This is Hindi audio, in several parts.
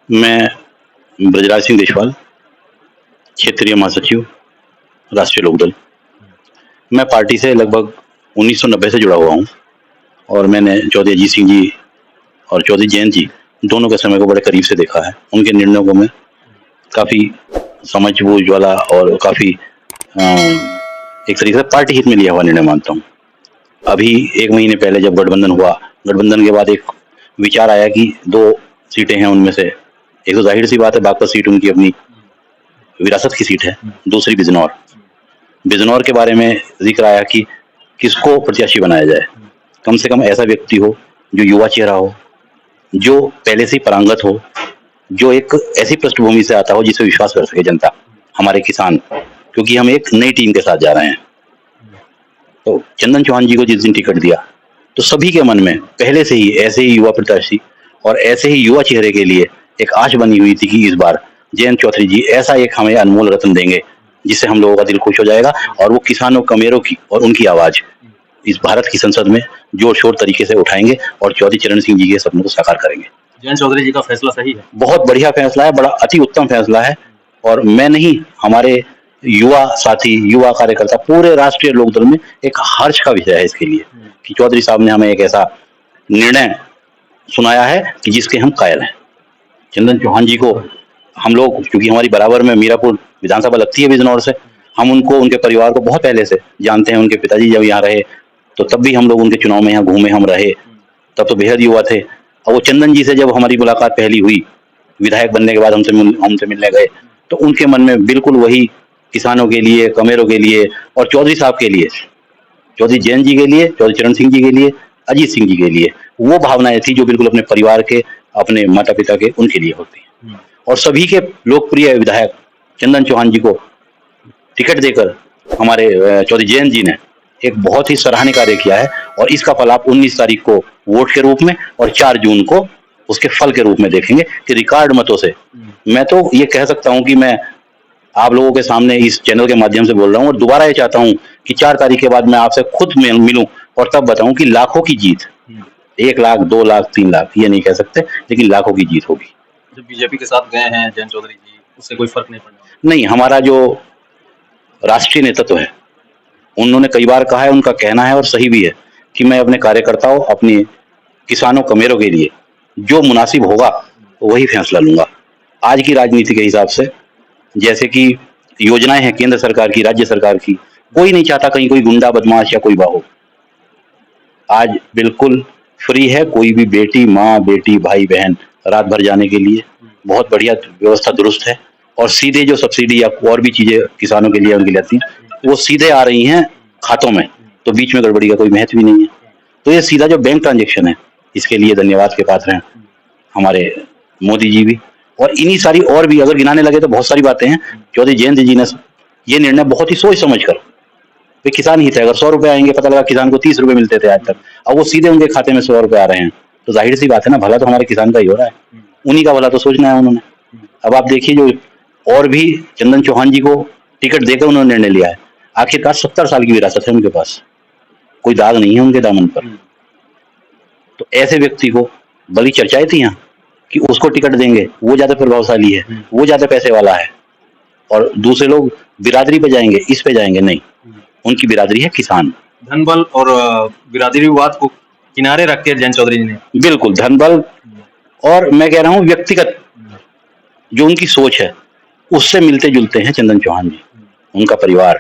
मैं ब्रजराज सिंह देशवाल, क्षेत्रीय महासचिव, राष्ट्रीय लोकदल। मैं पार्टी से लगभग 1990 से जुड़ा हुआ हूँ और मैंने चौधरी अजीत सिंह जी और चौधरी जयंत जी दोनों के समय को बड़े करीब से देखा है। उनके निर्णयों को मैं काफ़ी समझ बूझ वाला और काफ़ी एक तरीके से पार्टी हित में लिया हुआ निर्णय मानता हूँ। अभी 1 महीने पहले जब गठबंधन हुआ, गठबंधन के बाद एक विचार आया कि 2 सीटें हैं, उनमें से एक तो जाहिर सी बात है बागपत सीट उनकी अपनी विरासत की सीट है, दूसरी बिजनौर। बिजनौर के बारे में जिक्र आया कि किसको प्रत्याशी बनाया जाए। कम से कम ऐसा व्यक्ति हो जो युवा चेहरा हो, जो पहले से ही पारंगत हो, जो एक ऐसी पृष्ठभूमि से आता हो जिसे विश्वास कर सके जनता, हमारे किसान, क्योंकि हम एक नई टीम के साथ जा रहे हैं। तो चंदन चौहान जी को जिस दिन टिकट दिया तो सभी के मन में पहले से ही ऐसे ही युवा प्रत्याशी और ऐसे ही युवा चेहरे के लिए एक आश बनी हुई थी कि इस बार जयंत चौधरी जी ऐसा एक हमें अनमोल रत्न देंगे जिससे हम लोगों का दिल खुश हो जाएगा और वो किसानों, कमेरों की और उनकी आवाज इस भारत की संसद में जोर शोर तरीके से उठाएंगे और चौधरी चरण सिंह जी के सपनों को साकार करेंगे। जयंत चौधरी जी का फैसला सही है, बहुत बढ़िया फैसला है, बड़ा अति उत्तम फैसला है। और मैं नहीं, हमारे युवा साथी, युवा कार्यकर्ता, पूरे राष्ट्रीय लोकदल में एक हर्ष का विषय है इसके लिए कि चौधरी साहब ने हमें एक ऐसा निर्णय सुनाया है कि जिसके हम कायल हैं। चंदन चौहान जी को हम लोग, क्योंकि हमारी बराबर में मीरापुर विधानसभा लगती है बिजनौर से, हम उनको, उनके परिवार को बहुत पहले से जानते हैं। उनके पिताजी जब यहाँ रहे तो तब भी हम लोग उनके चुनाव में यहाँ घूमे, हम रहे, तब तो बेहद युवा थे। और वो चंदन जी से जब हमारी मुलाकात पहली हुई, विधायक बनने के बाद हमसे मिलने गए, तो उनके मन में बिल्कुल वही किसानों के लिए, कमेरों के लिए और चौधरी साहब के लिए, चौधरी जयंत जी के लिए, चौधरी चरण सिंह जी के लिए, अजीत सिंह जी के लिए वो भावनाएं थी जो बिल्कुल अपने परिवार के, अपने माता पिता के, उनके लिए होती है। और सभी के लोकप्रिय विधायक चंदन चौहान जी को टिकट देकर हमारे चौधरी जयंत जी ने एक बहुत ही सराहनीय कार्य किया है और इसका फल आप 19 तारीख को वोट के रूप में और 4 जून को उसके फल के रूप में देखेंगे कि रिकॉर्ड मतों से। मैं तो ये कह सकता हूं कि मैं आप लोगों के सामने इस चैनल के माध्यम से बोल रहा हूं और दोबारा ये चाहता हूं कि 4 तारीख के बाद मैं आपसे खुद मिलूं और तब बताऊं कि लाखों की जीत, 1 लाख, 2 लाख, 3 लाख ये नहीं कह सकते, लेकिन लाखों की जीत होगी। जब बीजेपी के साथ गए हैं जयंत चौधरी जी, उससे कोई फर्क नहीं पड़ना? नहीं, हमारा जो राष्ट्रीय नेतृत्व है, उन्होंने कई बार कहा है, उनका कहना है और सही भी है कि मैं अपने कार्यकर्ताओं, अपने किसानों, कमेरों के लिए जो मुनासिब होगा वही फैसला लूंगा। आज की राजनीति के हिसाब से, जैसे कि योजनाएं हैं केंद्र सरकार की, राज्य सरकार की, कोई नहीं चाहता कहीं कोई गुंडा, बदमाश या कोई बाहो। आज बिल्कुल फ्री है, कोई भी बेटी, माँ, बेटी, भाई, बहन रात भर जाने के लिए बहुत बढ़िया व्यवस्था दुरुस्त है। और सीधे जो सब्सिडी या और भी चीजें किसानों के लिए, उनके लिए आती हैं, वो सीधे आ रही हैं खातों में, तो बीच में गड़बड़ी का कोई महत्व भी नहीं है। तो ये सीधा जो बैंक ट्रांजेक्शन है, इसके लिए धन्यवाद के पात्र हैं हमारे मोदी जी भी। और इन्हीं सारी और भी अगर गिनाने लगे तो बहुत सारी बातें हैं। चौधरी जयंत जी ने ये निर्णय बहुत ही सोच समझ कर, वे किसान ही थे, अगर 100 रुपए आएंगे, पता लगा किसान को 30 रुपए मिलते थे आज तक, अब वो सीधे उनके खाते में 100 रुपए आ रहे हैं, तो जाहिर सी बात है ना, भला तो हमारे किसान का ही हो रहा है, उन्हीं का भला तो सोचना है उन्होंने। अब आप देखिए, जो और भी चंदन चौहान जी को टिकट देकर उन्होंने निर्णय लिया है। आखिरकार 70 साल की विरासत है उनके पास, कोई दाग नहीं है उनके दामन पर। तो ऐसे व्यक्ति को, बड़ी चर्चाएं थी यहाँ कि उसको टिकट देंगे, वो ज्यादा प्रभावशाली है, वो ज्यादा पैसे वाला है, और दूसरे लोग बिरादरी पे जाएंगे, इस पे जाएंगे, नहीं, उनकी बिरादरी है किसान। धनबल और बिरादरी विवाद को किनारे रख के जयंत चौधरी जी ने, बिल्कुल, धनबल और मैं कह रहा हूँ व्यक्तिगत जो उनकी सोच है उससे मिलते जुलते हैं चंदन चौहान जी। उनका परिवार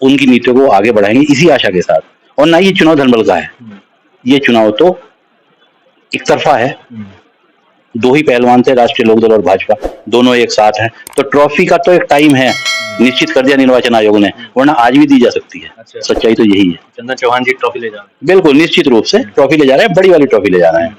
उनकी नीतियों को आगे बढ़ाएंगे इसी आशा के साथ। और ना ये चुनाव धनबल का है, ये चुनाव तो एक तरफा है, 2 ही पहलवान थे, राष्ट्रीय लोकदल और भाजपा, दोनों एक साथ हैं। तो ट्रॉफी का तो एक टाइम है, निश्चित कर दिया निर्वाचन आयोग ने, वरना आज भी दी जा सकती है। अच्छा। सच्चाई तो यही है। चंदन चौहान जी ट्रॉफी ले जा रहे हैं, बिल्कुल निश्चित रूप से ट्रॉफी ले जा रहे हैं, बड़ी वाली ट्रॉफी ले जा रहे हैं।